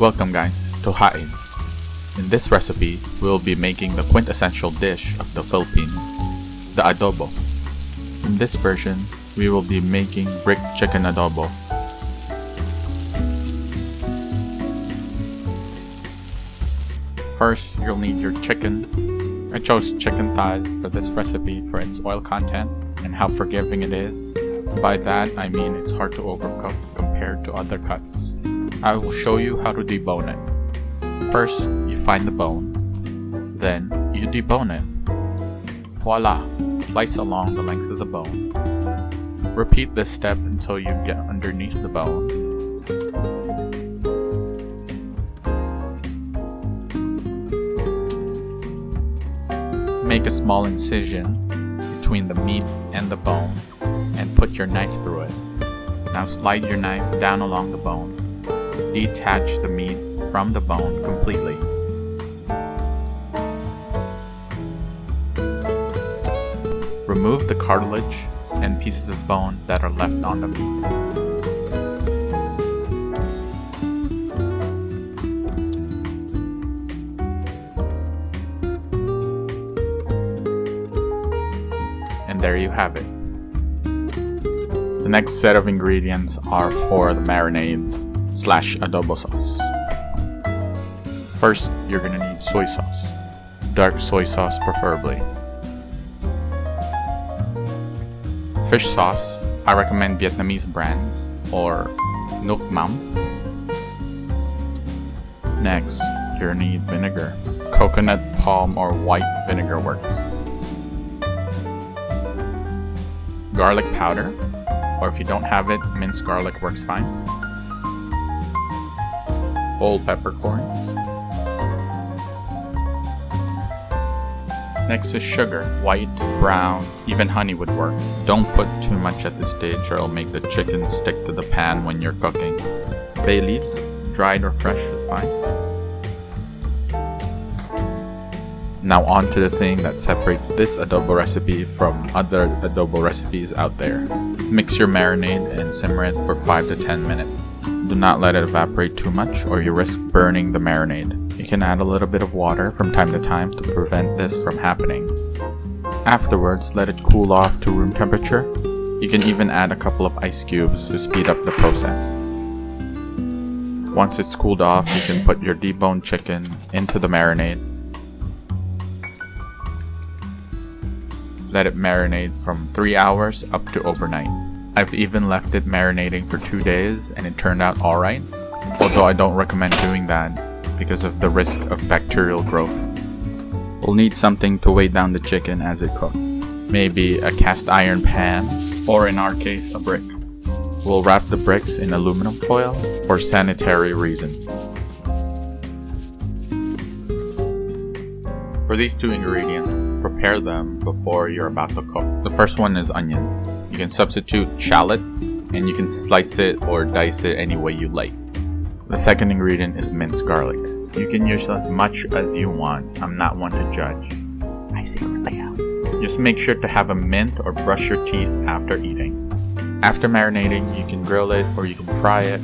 Welcome guys to Hain. In this recipe, we'll be making the quintessential dish of the Philippines, the adobo. In this version, we will be making brick chicken adobo. First, you'll need your chicken. I chose chicken thighs for this recipe for its oil content and how forgiving it is. By that, I mean it's hard to overcook compared to other cuts. I will show you how to debone it. First, you find the bone. Then, you debone it. Voila! Slice along the length of the bone. Repeat this step until you get underneath the bone. Make a small incision between the meat and the bone and put your knife through it. Now slide your knife down along the bone. Detach the meat from the bone completely. Remove the cartilage and pieces of bone that are left on the meat. And there you have it. The next set of ingredients are for the marinade / adobo sauce. First, you're gonna need soy sauce. Dark soy sauce preferably. Fish sauce, I recommend Vietnamese brands or Nuoc Mam. Next, you're gonna need vinegar. Coconut, palm, or white vinegar works. Garlic powder, or if you don't have it, minced garlic works fine. Whole peppercorns. Next is sugar, white, brown, even honey would work. Don't put too much at this stage or it'll make the chicken stick to the pan when you're cooking. Bay leaves, dried or fresh is fine. Now on to the thing that separates this adobo recipe from other adobo recipes out there. Mix your marinade and simmer it for 5 to 10 minutes. Do not let it evaporate too much or you risk burning the marinade. You can add a little bit of water from time to time to prevent this from happening. Afterwards, let it cool off to room temperature. You can even add a couple of ice cubes to speed up the process. Once it's cooled off, you can put your deboned chicken into the marinade. Let it marinate from 3 hours up to overnight. I've even left it marinating for 2 days and it turned out alright, although I don't recommend doing that because of the risk of bacterial growth. We'll need something to weigh down the chicken as it cooks. Maybe a cast iron pan, or in our case, a brick. We'll wrap the bricks in aluminum foil for sanitary reasons. For these two ingredients, prepare them before you're about to cook. The first one is onions. You can substitute shallots and you can slice it or dice it any way you like. The second ingredient is minced garlic. You can use as much as you want. I'm not one to judge. I secretly am. Just make sure to have a mint or brush your teeth after eating. After marinating, you can grill it or you can fry it.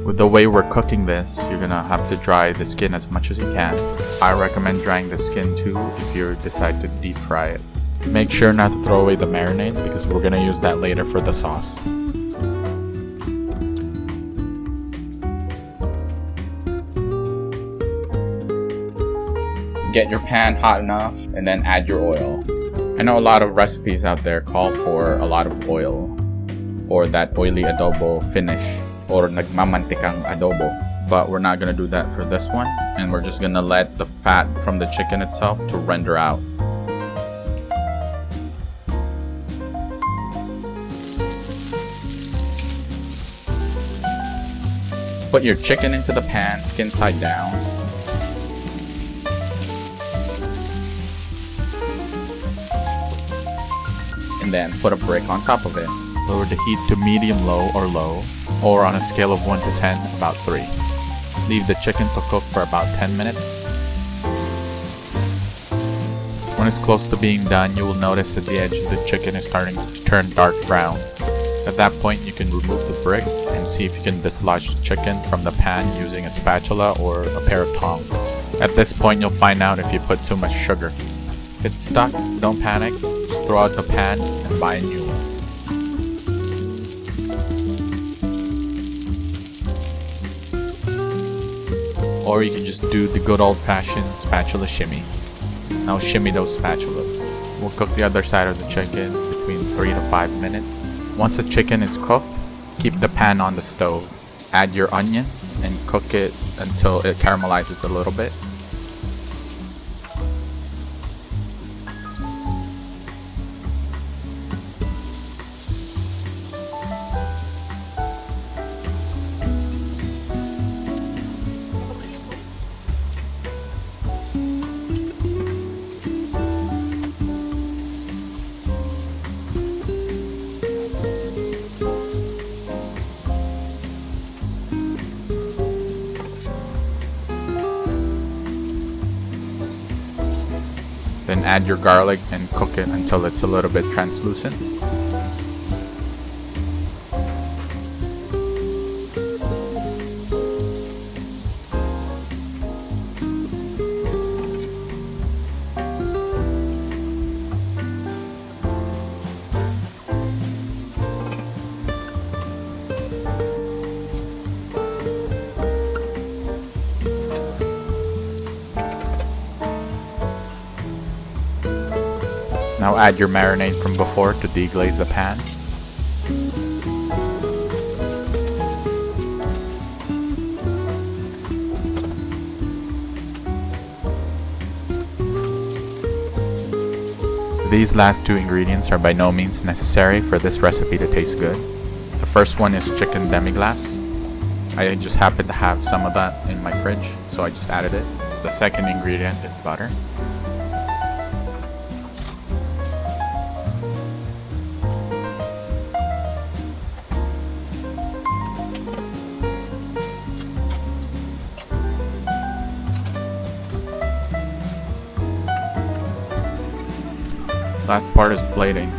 With the way we're cooking this, you're gonna have to dry the skin as much as you can. I recommend drying the skin too if you decide to deep fry it. Make sure not to throw away the marinade because we're gonna use that later for the sauce. Get your pan hot enough and then add your oil. I know a lot of recipes out there call for a lot of oil for that oily adobo finish or nagmamantikang adobo, but we're not gonna do that for this one, and we're just gonna let the fat from the chicken itself to render out. Put your chicken into the pan, skin side down. And then put a brick on top of it. Lower the heat to medium low, or on a scale of 1 to 10, about 3. Leave the chicken to cook for about 10 minutes. When it's close to being done, you will notice that the edge of the chicken is starting to turn dark brown. At that point, you can remove the brick and see if you can dislodge the chicken from the pan using a spatula or a pair of tongs. At this point, you'll find out if you put too much sugar. If it's stuck, don't panic, just throw out the pan and buy a new one. Or you can just do the good old-fashioned spatula shimmy. Now shimmy those spatulas. We'll cook the other side of the chicken between 3 to 5 minutes. Once the chicken is cooked, keep the pan on the stove. Add your onions and cook it until it caramelizes a little bit. Then add your garlic and cook it until it's a little bit translucent. Now add your marinade from before to deglaze the pan. These last two ingredients are by no means necessary for this recipe to taste good. The first one is chicken demi-glace. I just happened to have some of that in my fridge, so I just added it. The second ingredient is butter. Last part is plating.